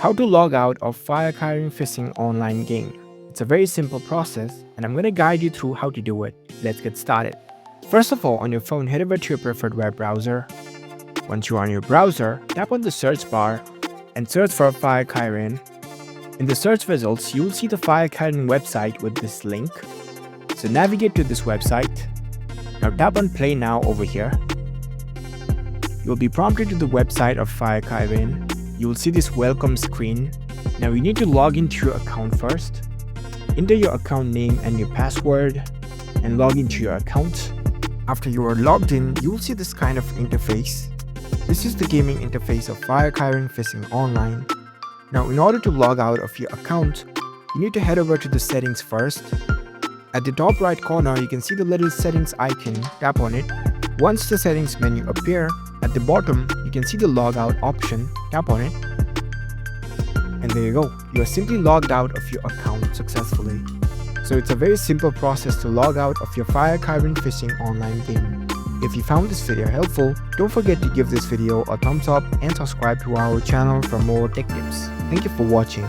How to log out of FireKirin phishing online game. It's a very simple process and I'm going to guide you through how to do it. Let's get started. First of all, on your phone, head over to your preferred web browser. Once you're on your browser, tap on the search bar and search for FireKirin. In the search results, you will see the FireKirin website with this link. So navigate to this website. Now tap on Play Now over here. You'll be prompted to the website of FireKirin. You will see this welcome screen. Now you need to log into your account first. Enter your account name and your password and log into your account. After you are logged in, you will see this kind of interface. This is the gaming interface of FireKirin Phishing Online. Now in order to log out of your account, you need to head over to the settings first. At the top right corner, you can see the little settings icon. Tap on it. Once the settings menu appear, at the bottom, you can see the logout option. Tap on it. And there you go. You are simply logged out of your account successfully. So it's a very simple process to log out of your FireKirin Phishing Online game. If you found this video helpful, don't forget to give this video a thumbs up and subscribe to our channel for more tech tips. Thank you for watching.